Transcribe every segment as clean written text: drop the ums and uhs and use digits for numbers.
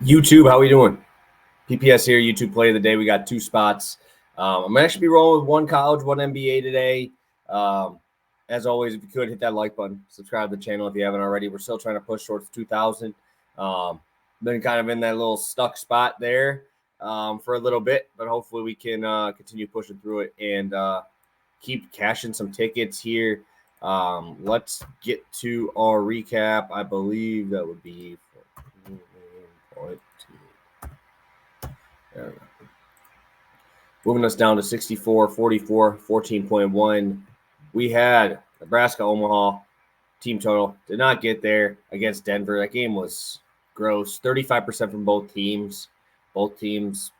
YouTube, how we doing? PPS here, YouTube play of the day. We got two spots. I'm going to actually be rolling with one college, one NBA today. As always, if you could, hit that like button. Subscribe to the channel if you haven't already. We're still trying to push towards 2,000. Been kind of in that little stuck spot there for a little bit, but hopefully we can continue pushing through it and keep cashing some tickets here. Let's get to our recap. I believe that would be 14.2. Moving us down to 64, 44, 14.1. We had Nebraska, Omaha, team total. Did not get there against Denver. That game was gross. 35% from both teams. Both teams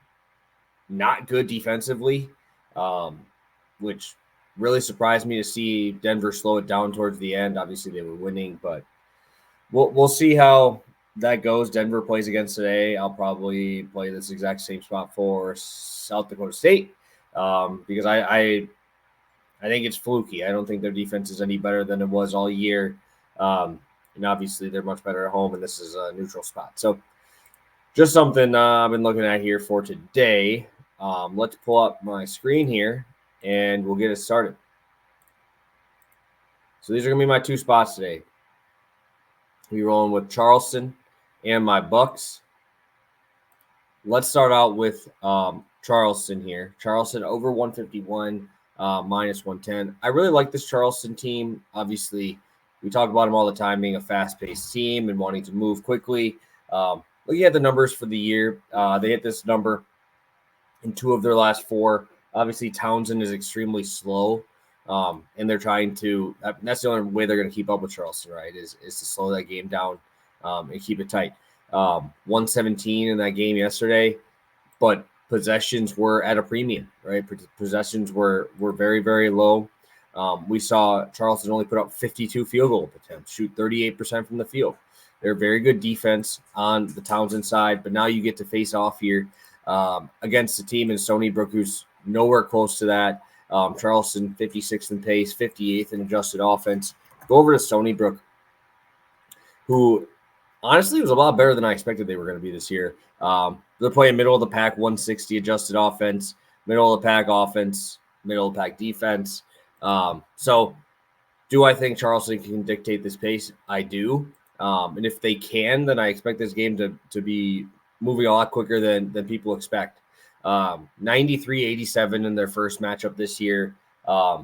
not good defensively, which really surprised me to see Denver slow it down towards the end. Obviously, they were winning, but we'll see how that goes. Denver plays against today. I'll probably play this exact same spot for South Dakota State because I think it's fluky. I don't think their defense is any better than it was all year. And obviously, they're much better at home, and this is a neutral spot. So just something I've been looking at here for today. Let's pull up my screen here, and we'll get it started. So these are going to be my two spots today. We're rolling with Charleston and my Bucks. Let's start out with Charleston here. Charleston over 151, minus 110. I really like this Charleston team. Obviously, we talk about them all the time being a fast-paced team and wanting to move quickly. Looking at the numbers for the year, they hit this number in 2 of their last 4. Obviously, Townsend is extremely slow. And they're trying to – that's the only way they're going to keep up with Charleston, right, is to slow that game down and keep it tight. 117 in that game yesterday, but possessions were at a premium, right? Possessions were very, very low. We saw Charleston only put up 52 field goal attempts, shoot 38% from the field. They're very good defense on the Townsend side, but now you get to face off here against a team in Stony Brook who's nowhere close to that. Charleston, 56th in pace, 58th in adjusted offense. Go over to Stony Brook, who honestly was a lot better than I expected they were going to be this year. They're playing middle of the pack, 160 adjusted offense, middle of the pack offense, middle of the pack defense. So do I think Charleston can dictate this pace? I do. And if they can, then I expect this game to be moving a lot quicker than people expect. 93-87 in their first matchup this year. I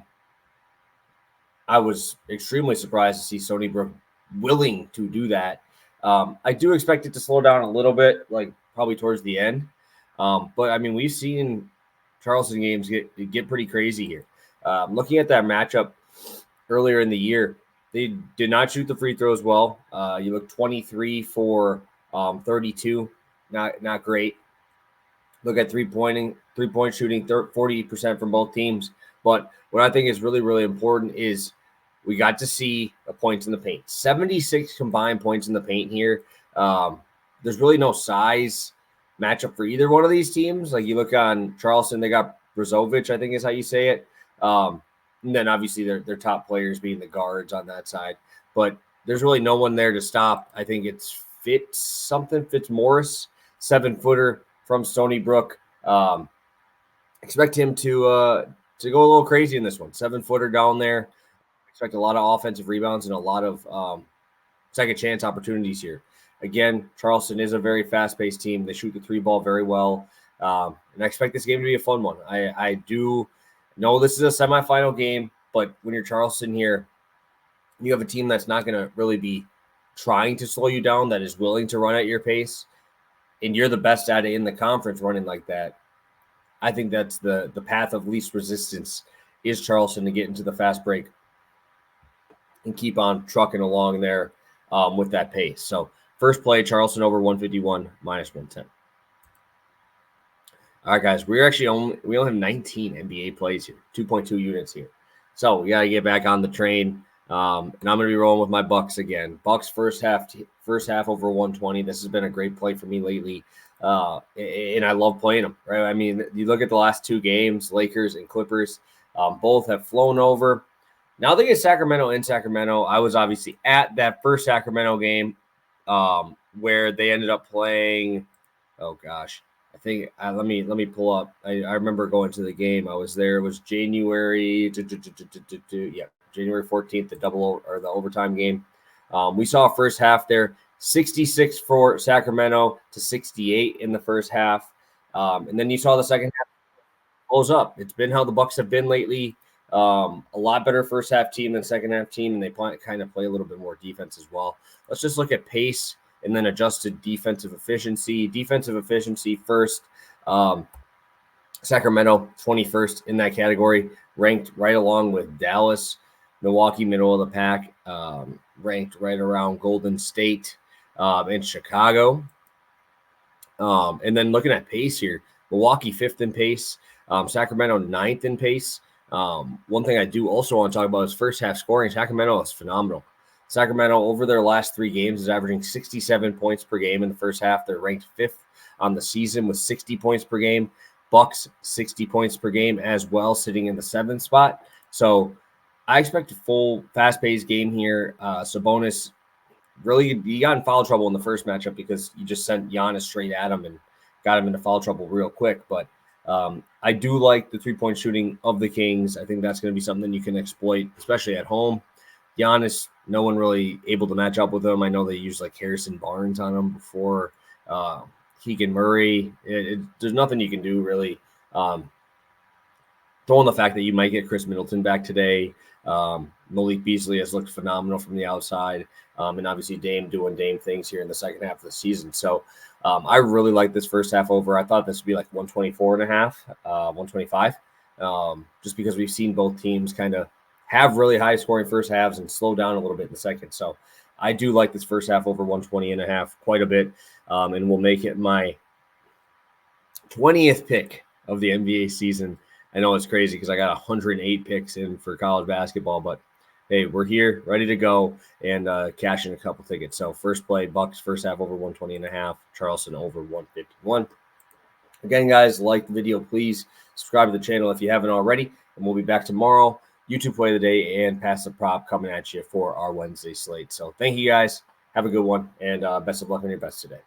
was extremely surprised to see Stony Brook willing to do that. I do expect it to slow down a little bit, like probably towards the end. But I mean, we've seen Charleston games get pretty crazy here. Looking at that matchup earlier in the year, they did not shoot the free throws well. You look 23 for 32, not great. Look at three-point shooting, 40% from both teams. But what I think is really, really important is we got to see the points in the paint. 76 combined points in the paint here. There's really no size matchup for either one of these teams. Like you look on Charleston, they got Brazovic, I think is how you say it. And then obviously their top players being the guards on that side. But there's really no one there to stop. I think it's Fitzmaurice, 7-footer from Stony Brook. Expect him to go a little crazy in this one. 7-footer down there. Expect a lot of offensive rebounds and a lot of second chance opportunities here. Again, Charleston is a very fast-paced team. They shoot the 3 ball very well. And I expect this game to be a fun one. I do know this is a semifinal game, but when you're Charleston here, you have a team that's not going to really be trying to slow you down, that is willing to run at your pace, and you're the best at it in the conference running like that. I think that's the path of least resistance is Charleston to get into the fast break and keep on trucking along there with that pace. So first play, Charleston over 151, minus 110. All right, guys, we only have 19 NBA plays here, 2.2 units here. So we got to get back on the train. And I'm going to be rolling with my Bucks again. Bucks first half over 120. This has been a great play for me lately. And I love playing them, right? I mean, you look at the last 2 games, Lakers and Clippers, both have flown over. Now they get Sacramento in Sacramento. I was obviously at that first Sacramento game where they ended up playing. Oh gosh, I think let me pull up. I remember going to the game. I was there. It was January. Yeah, January 14th, the the overtime game. We saw a first half there, 66 for Sacramento to 68 in the first half, and then you saw the second half close up. It's been how the Bucks have been lately. A lot better first half team than second half team, and they kind of play a little bit more defense as well. Let's just look at pace and then adjusted defensive efficiency. Defensive efficiency first. Sacramento 21st in that category, ranked right along with Dallas. Milwaukee, middle of the pack, ranked right around Golden State and Chicago. And then looking at pace here, Milwaukee 5th in pace, Sacramento 9th in pace. One thing I do also want to talk about is first half scoring. Sacramento is phenomenal. Sacramento, over their last 3 games, is averaging 67 points per game in the first half. They're ranked 5th on the season with 60 points per game. Bucks, 60 points per game as well, sitting in the 7th spot. So I expect a full, fast-paced game here. Sabonis, really, he got in foul trouble in the first matchup because you just sent Giannis straight at him and got him into foul trouble real quick. But I do like the three-point shooting of the Kings. I think that's going to be something you can exploit, especially at home. Giannis, no one really able to match up with him. I know they used like Harrison Barnes on him before. Keegan Murray. There's nothing you can do really. Throwing the fact that you might get Chris Middleton back today. Malik Beasley has looked phenomenal from the outside. And obviously Dame doing Dame things here in the second half of the season. So I really like this first half over. I thought this would be like 124.5, 125, just because we've seen both teams kind of have really high scoring first halves and slow down a little bit in the second. So I do like this first half over 120.5 quite a bit. And we'll make it my 20th pick of the NBA season. I know it's crazy because I got 108 picks in for college basketball, but hey, we're here, ready to go, and cash in a couple tickets. So first play, Bucks first half over 120.5, Charleston over 151. Again, guys, like the video, please subscribe to the channel if you haven't already, and we'll be back tomorrow. YouTube play of the day and pass the prop coming at you for our Wednesday slate. So thank you guys. Have a good one, and best of luck on your bets today.